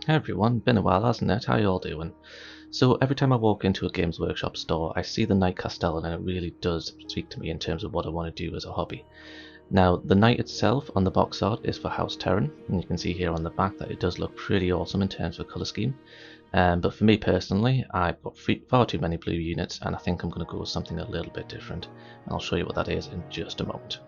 Hey everyone, been a while hasn't it? How you all doing? So every time I walk into a Games Workshop store, I see the Knight Castellan and it really does speak to me in terms of what I want to do as a hobby. Now, the Knight itself on the box art is for House Terran, and you can see here on the back that it does look pretty awesome in terms of colour scheme. But for me personally, I've got far too many blue units and I think I'm going to go with something a little bit different. And I'll show you what that is in just a moment.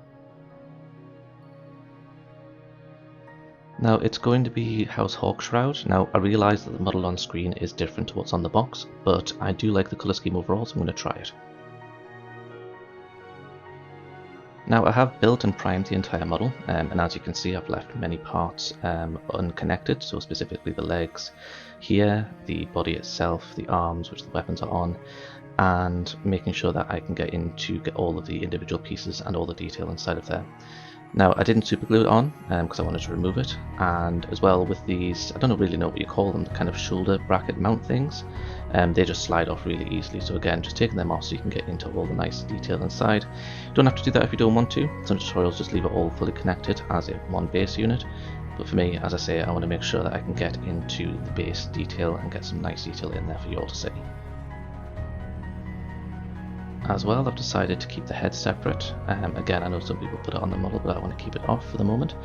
Now it's going to be House Hawkshroud. Now I realise that the model on screen is different to what's on the box, but I do like the colour scheme overall, so I'm going to try it. Now I have built and primed the entire model, and as you can see I've left many parts unconnected, so specifically the legs here, the body itself, the arms which the weapons are on, and making sure that I can get in to get all of the individual pieces and all the detail inside of there. Now I didn't super glue it on because I wanted to remove it, and as well with these, I don't really know what you call them, the kind of shoulder bracket mount things, they just slide off really easily. So again, just taking them off so you can get into all the nice detail inside. You don't have to do that if you don't want to. Some tutorials just leave it all fully connected as a one base unit, but for me, as I say, I want to make sure that I can get into the base detail and get some nice detail in there for you all to see. As well, I've decided to keep the head separate. Again, I know some people put it on the model, but I want to keep it off for the moment.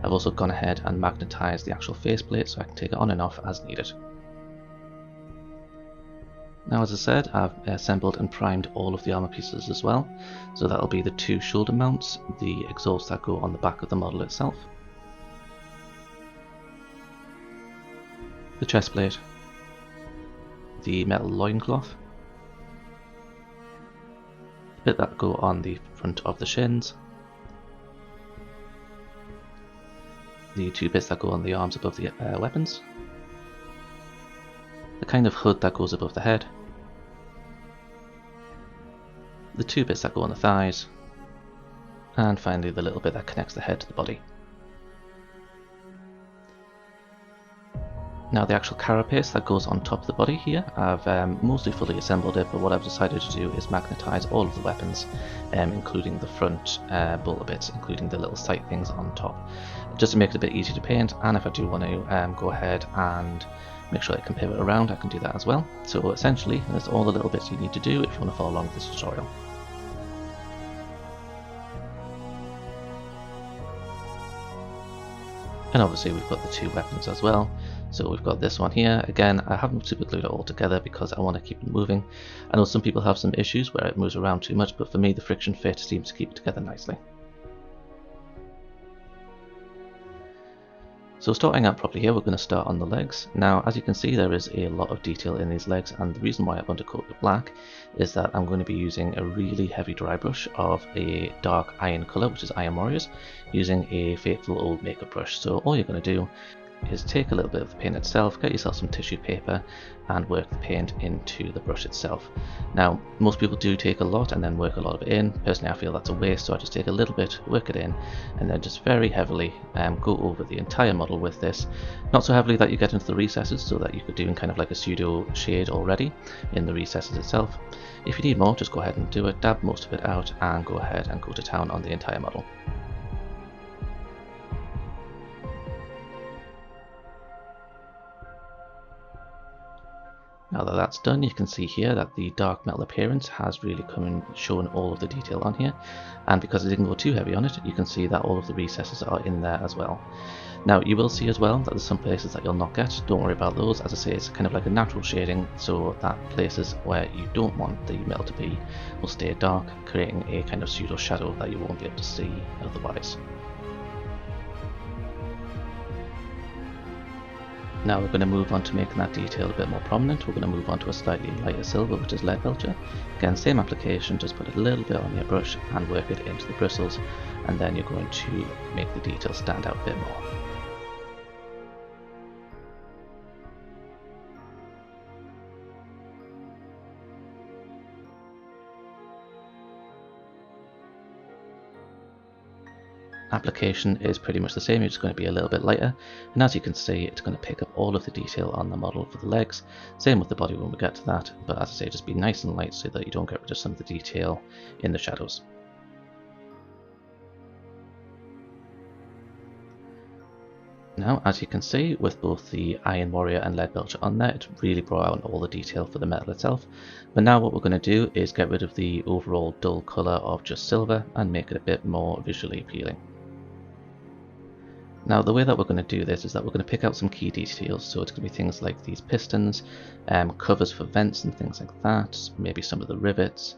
I've also gone ahead and magnetised the actual faceplate so I can take it on and off as needed. Now, as I said, I've assembled and primed all of the armour pieces as well. So that'll be the two shoulder mounts, the exhausts that go on the back of the model itself, the chest plate, the metal loincloth, bit that go on the front of the shins, the two bits that go on the arms above the weapons, the kind of hood that goes above the head, the two bits that go on the thighs, and finally the little bit that connects the head to the body. Now the actual carapace that goes on top of the body here, I've mostly fully assembled it, but what I've decided to do is magnetise all of the weapons, including the front bolter bits, including the little sight things on top, just to make it a bit easier to paint. And if I do want to go ahead and make sure I can pivot around, I can do that as well. So essentially, that's all the little bits you need to do if you want to follow along with this tutorial. And obviously we've got the two weapons as well. So we've got this one here. Again, I haven't super glued it all together because I want to keep it moving. I know some people have some issues where it moves around too much, but for me the friction fit seems to keep it together nicely. So starting out properly here, we're going to start on the legs. Now, as you can see, there is a lot of detail in these legs, and the reason why I want to coat it black is that I'm going to be using a really heavy dry brush of a dark iron colour, which is Iron Warriors, using a faithful old makeup brush. So all you're going to do is take a little bit of the paint itself, get yourself some tissue paper and work the paint into the brush itself. Now most people do take a lot and then work a lot of it in. Personally I feel that's a waste, so I just take a little bit, work it in, and then just very heavily go over the entire model with this. Not so heavily that you get into the recesses, so that you could do kind of like a pseudo shade already in the recesses itself. If you need more, just go ahead and do it, dab most of it out and go ahead and go to town on the entire model. Now that that's done, you can see here that the dark metal appearance has really come and shown all of the detail on here, and because I didn't go too heavy on it, you can see that all of the recesses are in there as well. Now you will see as well that there's some places that you'll not get. Don't worry about those. As I say, it's kind of like a natural shading, so that places where you don't want the metal to be will stay dark, creating a kind of pseudo shadow that you won't be able to see otherwise. Now we're going to move on to making that detail a bit more prominent. We're going to move on to a slightly lighter silver, which is Leadbelcher. Again, same application, just put a little bit on your brush and work it into the bristles, and then you're going to make the detail stand out a bit more. Application is pretty much the same, you're just going to be a little bit lighter, and as you can see it's going to pick up all of the detail on the model for the legs. Same with the body when we get to that, but as I say, just be nice and light so that you don't get rid of some of the detail in the shadows. Now, as you can see, with both the Iron Warrior and Lead Belcher on there, it's really brought out all the detail for the metal itself. But now what we're going to do is get rid of the overall dull colour of just silver and make it a bit more visually appealing. Now the way that we're going to do this is that we're going to pick out some key details, so it's going to be things like these pistons, covers for vents and things like that, maybe some of the rivets,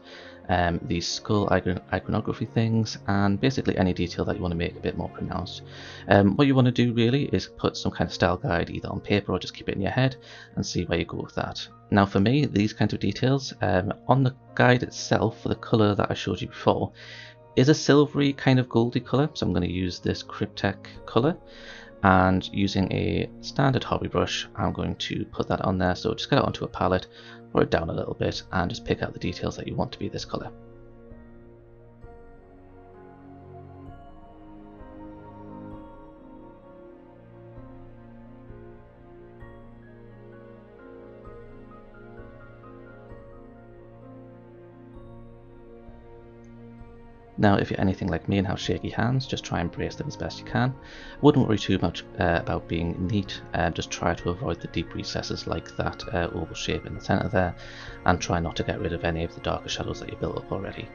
these skull iconography things, and basically any detail that you want to make a bit more pronounced. What you want to do really is put some kind of style guide either on paper or just keep it in your head and see where you go with that. Now for me, these kinds of details, on the guide itself for the colour that I showed you before, is a silvery kind of goldy colour, so I'm going to use this Cryptek colour, and using a standard hobby brush I'm going to put that on there. So just get it onto a palette, roll it down a little bit and just pick out the details that you want to be this colour. Now, if you're anything like me and have shaky hands, just try and brace them as best you can. Wouldn't worry too much about being neat, just try to avoid the deep recesses like that oval shape in the centre there, and try not to get rid of any of the darker shadows that you built up already.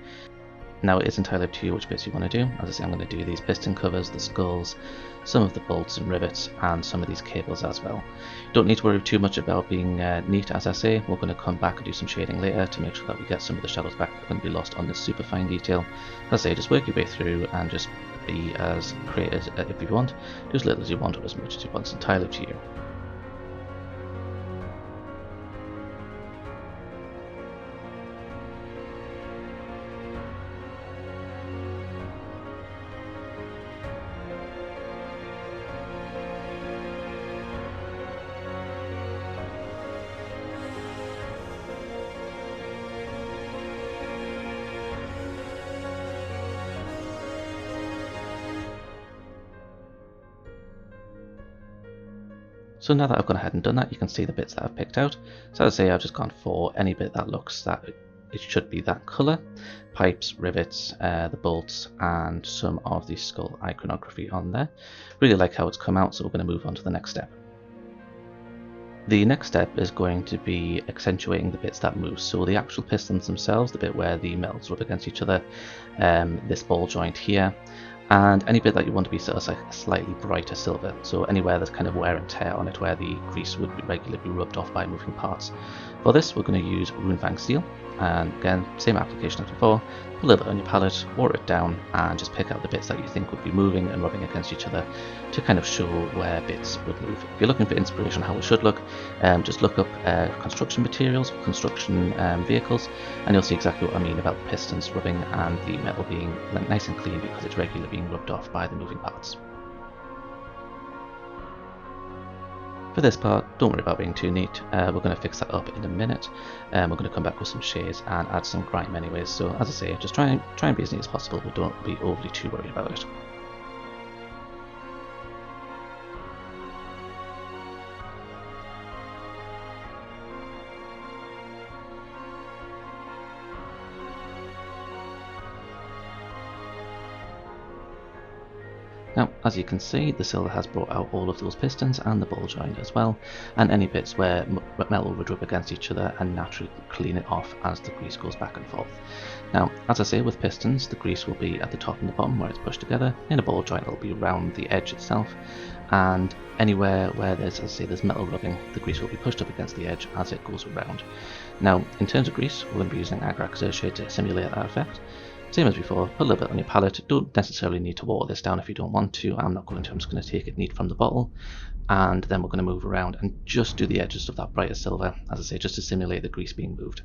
Now it is entirely up to you which bits you want to do. As I say, I'm going to do these piston covers, the skulls, some of the bolts and rivets, and some of these cables as well. Don't need to worry too much about being neat. As I say, we're going to come back and do some shading later to make sure that we get some of the shadows back that are going to be lost on this super fine detail. As I say, just work your way through and just be as creative if you want. Do as little as you want or as much as you want. It's entirely up to you. So now that I've gone ahead and done that, you can see the bits that I've picked out. So as I say, I've just gone for any bit that looks that it should be that colour. Pipes, rivets, the bolts, and some of the skull iconography on there. Really like how it's come out, so we're going to move on to the next step. The next step is going to be accentuating the bits that move. So the actual pistons themselves, the bit where the metals rub against each other, this ball joint here, and any bit that you want to be sort of like a slightly brighter silver, so anywhere there's kind of wear and tear on it where the grease would be regularly be rubbed off by moving parts. For this we're going to use Runefang Steel, and again same application as before, put a little bit on your palette, water it down and just pick out the bits that you think would be moving and rubbing against each other to kind of show where bits would move. If you're looking for inspiration on how it should look, just look up construction materials, construction vehicles, and you'll see exactly what I mean about the pistons rubbing and the metal being nice and clean because it's regularly being rubbed off by the moving parts. For this part, don't worry about being too neat, we're going to fix that up in a minute. We're going to come back with some shades and add some grime anyways, so as I say, just try and be as neat as possible, but don't be overly too worried about it. Now, as you can see, the silver has brought out all of those pistons and the ball joint as well, and any bits where metal would rub against each other and naturally clean it off as the grease goes back and forth. Now, as I say, with pistons, the grease will be at the top and the bottom where it's pushed together. In a ball joint, it'll be around the edge itself, and anywhere where there's, as I say, there's metal rubbing, the grease will be pushed up against the edge as it goes around. Now, in terms of grease, we're going to be using Agrax Earthshade to simulate that effect. Same as before, put a little bit on your palette. Don't necessarily need to water this down if you don't want to. I'm not going to. I'm just going to take it neat from the bottle, and then we're going to move around and just do the edges of that brighter silver, as I say, just to simulate the grease being moved.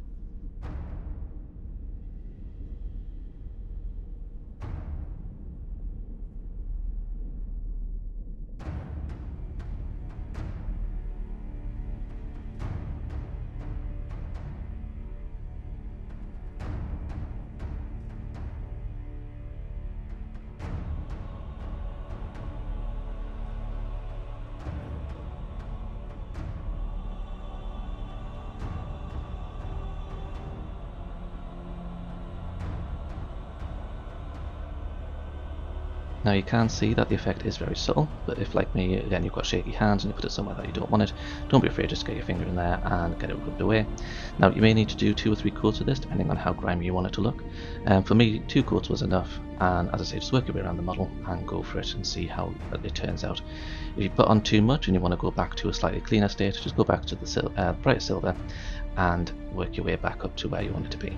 Now you can see that the effect is very subtle, but if like me, again, you've got shaky hands and you put it somewhere that you don't want it, don't be afraid, just get your finger in there and get it rubbed away. Now you may need to do 2 or 3 coats of this depending on how grimy you want it to look. For me, 2 coats was enough, and as I say, just work your way around the model and go for it and see how it turns out. If you put on too much and you want to go back to a slightly cleaner state, just go back to the bright silver and work your way back up to where you want it to be.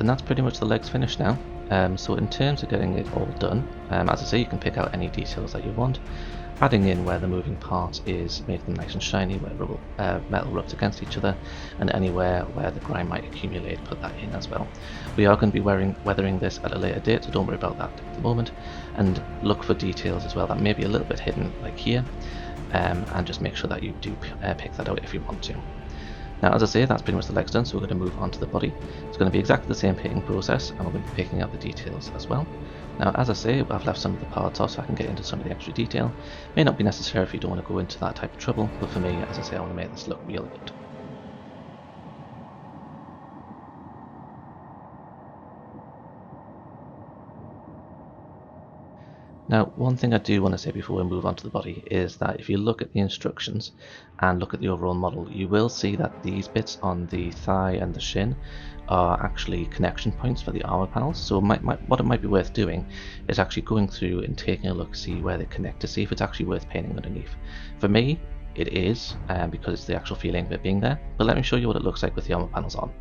And that's pretty much the legs finished now. So in terms of getting it all done, as I say, you can pick out any details that you want, adding in where the moving part is, make them nice and shiny, where metal rubs against each other, and anywhere where the grime might accumulate, put that in as well. We are going to be weathering this at a later date, so don't worry about that at the moment, and look for details as well that may be a little bit hidden, like here, and just make sure that you do pick that out if you want to. Now, as I say, that's pretty much the legs done, so we're going to move on to the body. It's going to be exactly the same picking process, and we're going to be picking out the details as well. Now, as I say, I've left some of the parts off so I can get into some of the extra detail. May not be necessary if you don't want to go into that type of trouble, but for me, as I say, I want to make this look really good. Now, one thing I do want to say before we move on to the body is that if you look at the instructions and look at the overall model, you will see that these bits on the thigh and the shin are actually connection points for the armor panels. So what it might be worth doing is actually going through and taking a look, see where they connect, to see if it's actually worth painting underneath. For me, it is, because it's the actual feeling of it being there. But let me show you what it looks like with the armor panels on.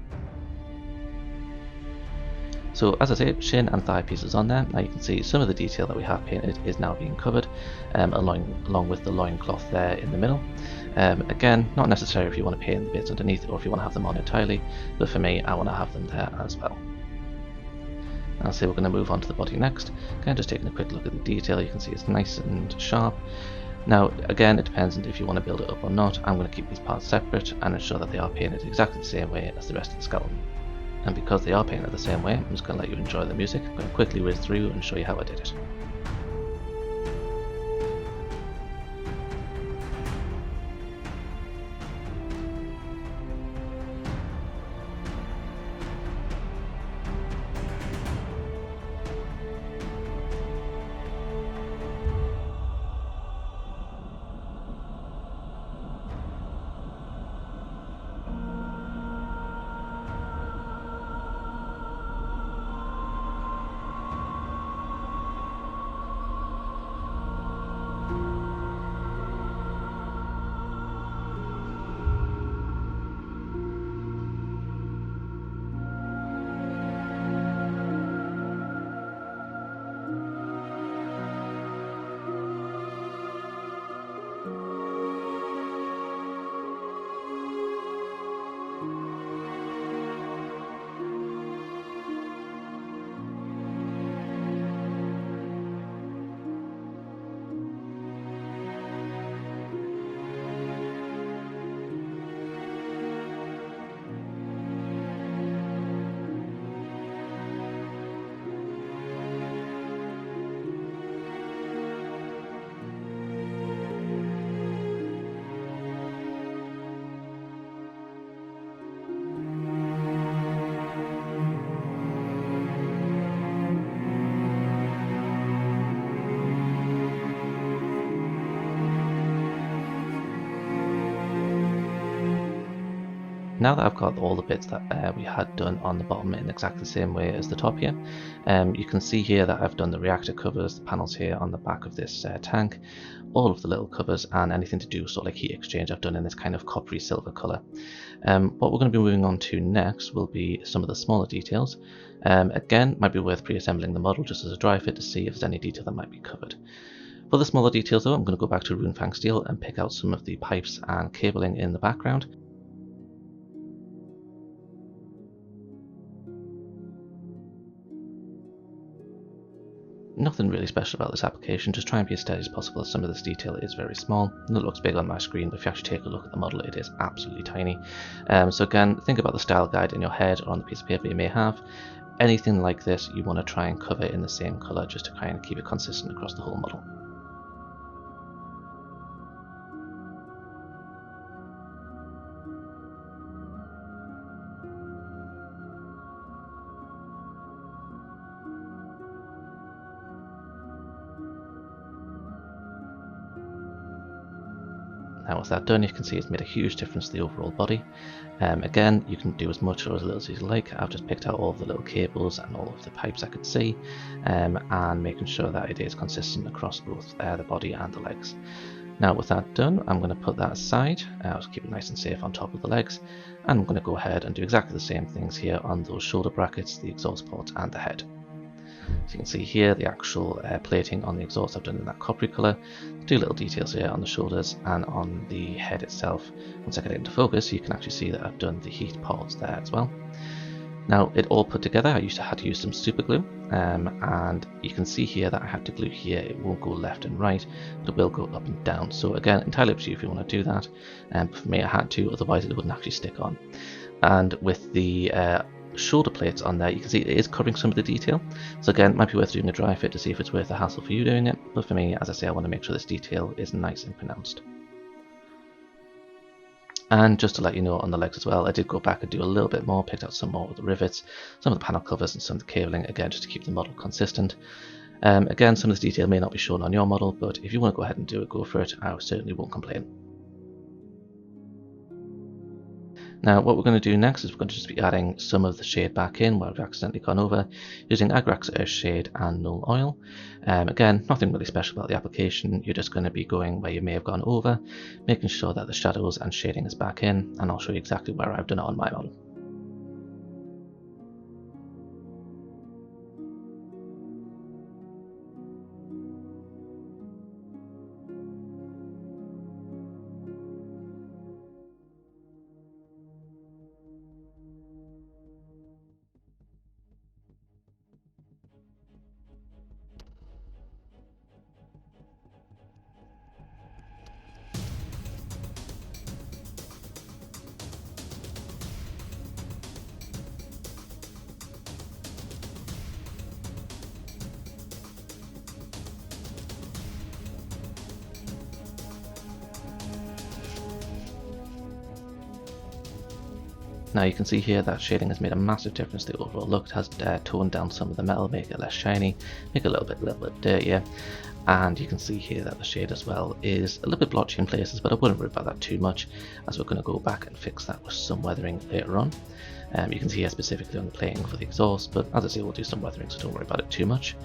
So as I say, shin and thigh pieces on there. Now you can see some of the detail that we have painted is now being covered, along with the loincloth there in the middle. Again, not necessary if you want to paint the bits underneath or if you want to have them on entirely, but for me, I want to have them there as well. I'll say we're going to move on to the body next. Again, just taking a quick look at the detail, you can see it's nice and sharp. Now, again, it depends on if you want to build it up or not. I'm going to keep these parts separate and ensure that they are painted exactly the same way as the rest of the skeleton. And because they are painted the same way, I'm just going to let you enjoy the music. I'm going to quickly whiz through and show you how I did it. Now that I've got all the bits that we had done on the bottom in exactly the same way as the top here, you can see here that I've done the reactor covers, the panels here on the back of this tank, all of the little covers, and anything to do sort of like heat exchange I've done in this kind of coppery silver colour. What we're going to be moving on to next will be some of the smaller details. Again, might be worth pre-assembling the model just as a dry fit to see if there's any detail that might be covered. For the smaller details though, I'm going to go back to Runefang Steel and pick out some of the pipes and cabling in the background. nothing really special about this application, just try and be as steady as possible. Some of this detail is very small and it looks big on my screen, but if you actually take a look at the model, it is absolutely tiny. So again, think about the style guide in your head or on the piece of paper you may have. Anything like this you want to try and cover in the same colour just to kind of keep it consistent across the whole model. Now with that done, you can see it's made a huge difference to the overall body. Again, you can do as much or as little as you like. I've just picked out all of the little cables and all of the pipes I could see, and making sure that it is consistent across both the body and the legs. Now with that done, I'm going to put that aside. I'll keep it nice and safe on top of the legs, and I'm going to go ahead and do exactly the same things here on those shoulder brackets, the exhaust ports and the head. So you can see here the actual plating on the exhaust I've done in that coppery colour. Two little details here on the shoulders and on the head itself. Once I get it into focus, you can actually see that I've done the heat ports there as well. Now it all put together, I had to use some super glue, and you can see here that I have to glue here. It won't go left and right, but it will go up and down. So again, entirely up to you if you want to do that. For me I had to, otherwise it wouldn't actually stick on. And with the shoulder plates on there, you can see it is covering some of the detail. So again, it might be worth doing a dry fit to see if it's worth the hassle for you doing it. But for me, as I say, I want to make sure this detail is nice and pronounced. And just to let you know on the legs as well, I did go back and do a little bit more, picked out some more of the rivets, some of the panel covers and some of the cabling, again just to keep the model consistent. Again, some of this detail may not be shown on your model, but if you want to go ahead and do it, go for it. I certainly won't complain. Now what we're going to do next is we're going to just be adding some of the shade back in where we've accidentally gone over, using Agrax Earth Shade and Null Oil. Again, nothing really special about the application, you're just going to be going where you may have gone over, making sure that the shadows and shading is back in, and I'll show you exactly where I've done it on my model. Now you can see here that shading has made a massive difference to the overall look. It has toned down some of the metal, make it less shiny, make it a little bit dirtier. And you can see here that the shade as well is a little bit blotchy in places, but I wouldn't worry about that too much, as we're going to go back and fix that with some weathering later on. You can see here specifically on the plating for the exhaust, but as I say, we'll do some weathering, so don't worry about it too much.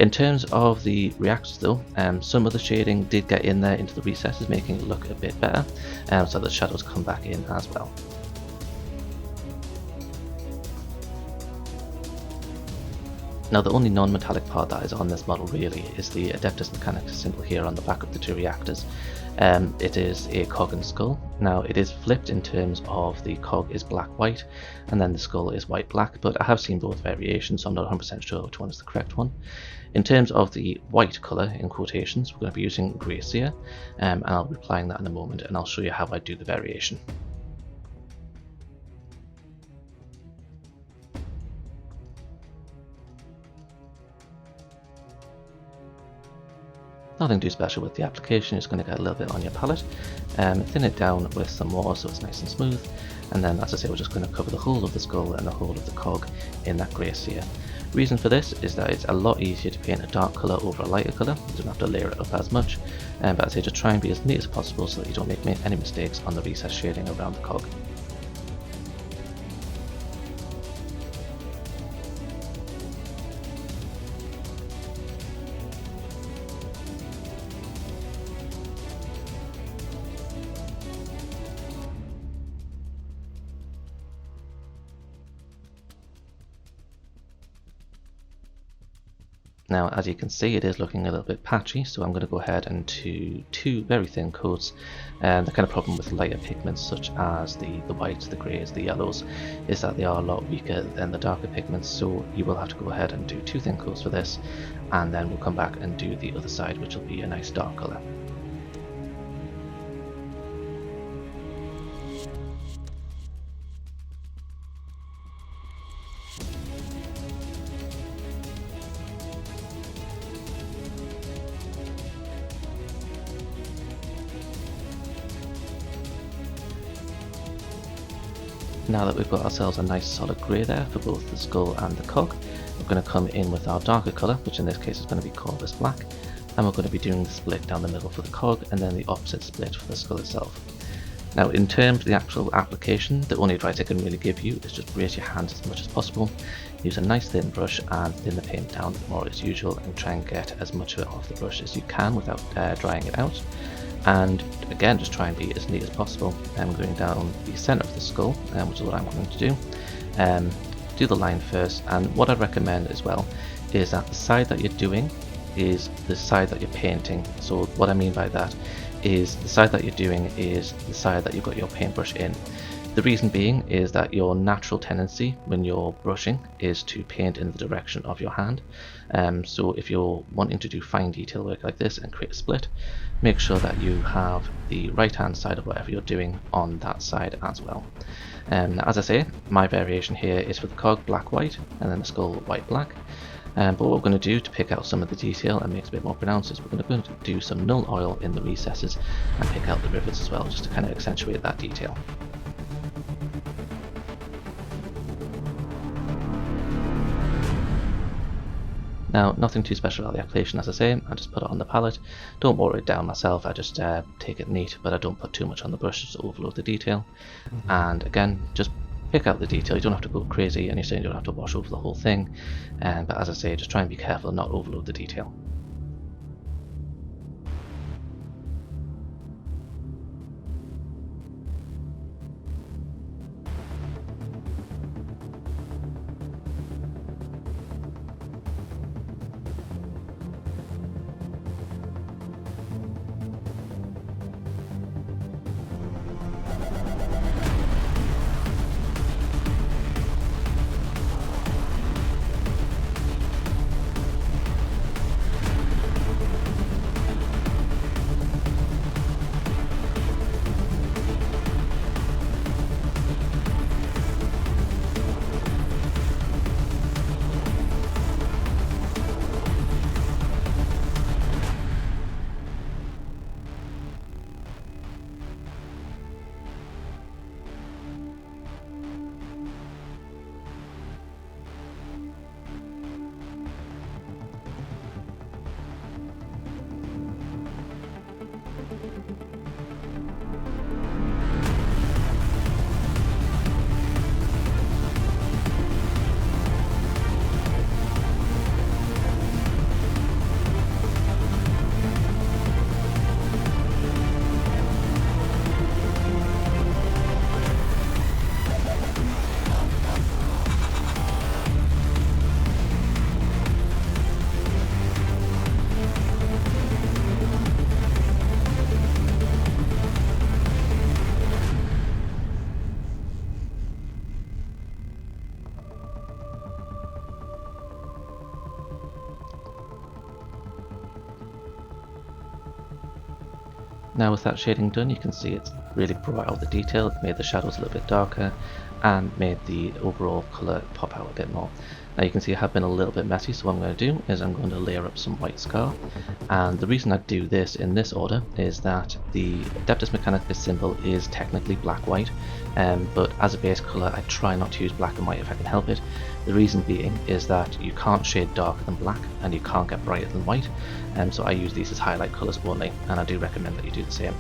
In terms of the reactors though, some of the shading did get in there into the recesses, making it look a bit better, so the shadows come back in as well. Now the only non-metallic part that is on this model really is the Adeptus Mechanicus symbol here on the back of the two reactors. It is a cog and skull. Now it is flipped in terms of the cog is black-white and then the skull is white-black, but I have seen both variations, so I'm not 100% sure which one is the correct one. In terms of the white colour, in quotations, we're going to be using Grey Seer, and I'll be applying that in a moment and I'll show you how I do the variation. Nothing too special with the application, it's going to get a little bit on your palette. Thin it down with some water so it's nice and smooth, and then as I say, we're just going to cover the whole of the skull and the whole of the cog in that Grey Seer. Reason for this is that it's a lot easier to paint a dark colour over a lighter colour, you don't have to layer it up as much, but I say just try and be as neat as possible so that you don't make any mistakes on the recess shading around the cog. Now, as you can see, it is looking a little bit patchy, so I'm going to go ahead and do two very thin coats. And the kind of problem with lighter pigments such as the whites, the greys, the yellows is that they are a lot weaker than the darker pigments, so you will have to go ahead and do two thin coats for this, and then we'll come back and do the other side, which will be a nice dark colour. Now that we've got ourselves a nice solid grey there for both the skull and the cog, we're going to come in with our darker colour, which in this case is going to be Corvus Black, and we're going to be doing the split down the middle for the cog and then the opposite split for the skull itself. Now, in terms of the actual application, the only advice I can really give you is just raise your hands as much as possible, use a nice thin brush and thin the paint down more as usual, and try and get as much of it off the brush as you can without drying it out. And again, just try and be as neat as possible. I'm going down the centre of the skull, which is what I'm going to do. Do the line first, and what I recommend as well is that the side that you're doing is the side that you're painting. So what I mean by that is the side that you're doing is the side that you've got your paintbrush in. The reason being is that your natural tendency when you're brushing is to paint in the direction of your hand. So if you're wanting to do fine detail work like this and create a split, make sure that you have the right hand side of whatever you're doing on that side as well. As I say, my variation here is for the cog black white and then the skull white black. But what we're going to do to pick out some of the detail and make it a bit more pronounced is we're going to do some null oil in the recesses and pick out the rivets as well, just to kind of accentuate that detail. Now, nothing too special about the application, as I say. I just put it on the palette. Don't water it down myself, I just take it neat, but I don't put too much on the brush to overload the detail. And again, just pick out the detail. You don't have to go crazy, and you're saying you don't have to wash over the whole thing. But as I say, just try and be careful and not overload the detail. Now with that shading done, you can see it's really brought out the detail, it made the shadows a little bit darker and made the overall colour pop out a bit more. Now you can see I have been a little bit messy, so what I'm going to do is I'm going to layer up some white scar, and the reason I do this in this order is that the Adeptus Mechanicus symbol is technically black-white, but as a base colour I try not to use black and white if I can help it. The reason being is that you can't shade darker than black and you can't get brighter than white, so I use these as highlight colours only, and I do recommend that you do the same.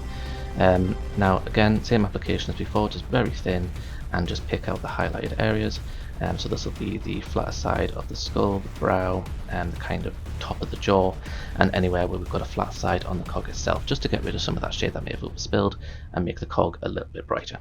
Now again, same application as before, just very thin, and just pick out the highlighted areas. So this will be the flatter side of the skull, the brow, and the kind of top of the jaw, and anywhere where we've got a flat side on the cog itself, just to get rid of some of that shade that may have overspilled and make the cog a little bit brighter.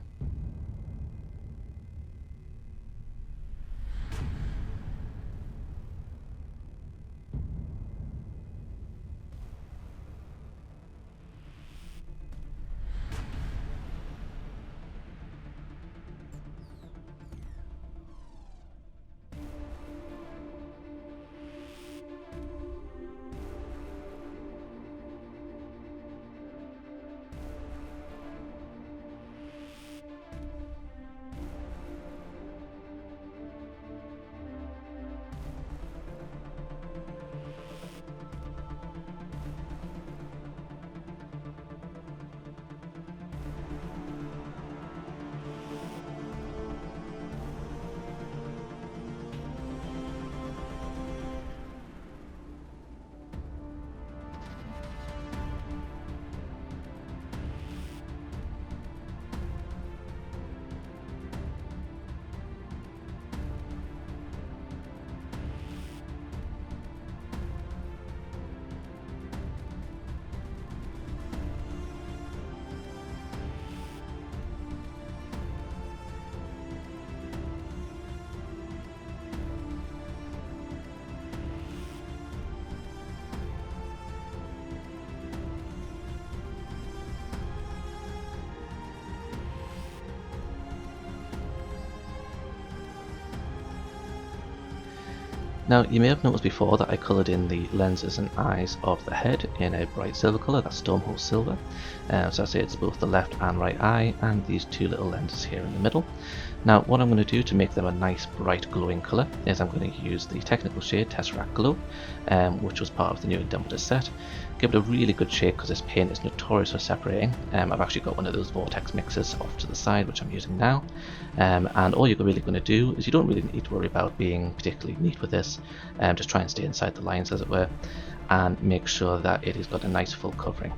Now, you may have noticed before that I coloured in the lenses and eyes of the head in a bright silver colour, that's Stormhost Silver. So I say it's both the left and right eye and these two little lenses here in the middle. Now, what I'm going to do to make them a nice bright glowing colour is I'm going to use the technical shade Tesseract Glow, which was part of the new Indomitus set. Give it a really good shake because this paint is notorious for separating. I've actually got one of those vortex mixers off to the side, which I'm using now. And all you're really going to do is you don't really need to worry about being particularly neat with this. Just try and stay inside the lines, as it were, and make sure that it has got a nice full covering.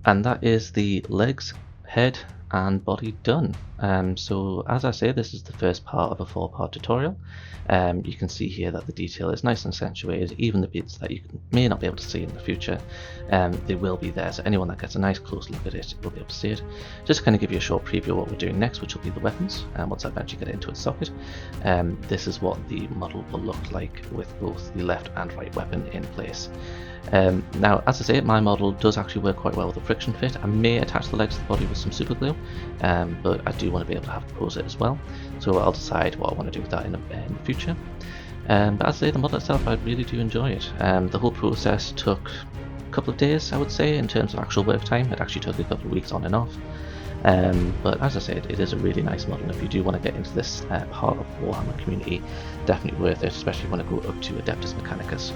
And that is the legs, head and body done. So as I say, this is the first part of a 4-part tutorial. You can see here that the detail is nice and accentuated. Even the bits that you may not be able to see in the future, they will be there, so anyone that gets a nice close look at it will be able to see it. Just to kind of give you a short preview of what we're doing next, which will be the weapons, once I eventually get it into its socket. This is what the model will look like with both the left and right weapon in place. Now, as I say, my model does actually work quite well with a friction fit. I may attach the legs to the body with some super glue, but I do want to be able to have pose it as well, so I'll decide what I want to do with that in the future. But as I say, the model itself, I really do enjoy it. The whole process took a couple of days, I would say, in terms of actual work time. It actually took a couple of weeks on and off. But as I said, it is a really nice model, and if you do want to get into this part of the Warhammer community, definitely worth it, especially when you want to go up to Adeptus Mechanicus.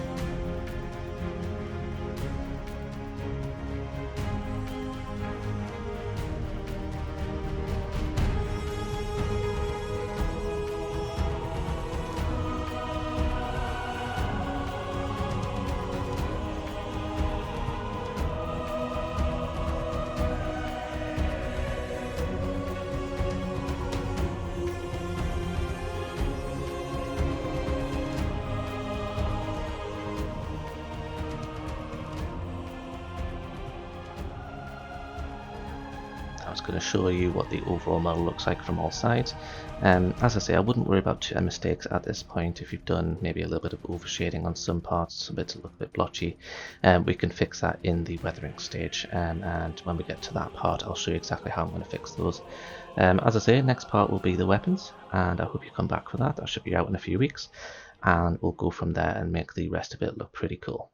I was going to show you what the overall model looks like from all sides. As I say, I wouldn't worry about mistakes at this point. If you've done maybe a little bit of overshading on some parts, some bits look a bit blotchy, we can fix that in the weathering stage, and when we get to that part I'll show you exactly how I'm going to fix those. As I say, next part will be the weapons, and I hope you come back for that. That should be out in a few weeks, and we'll go from there and make the rest of it look pretty cool.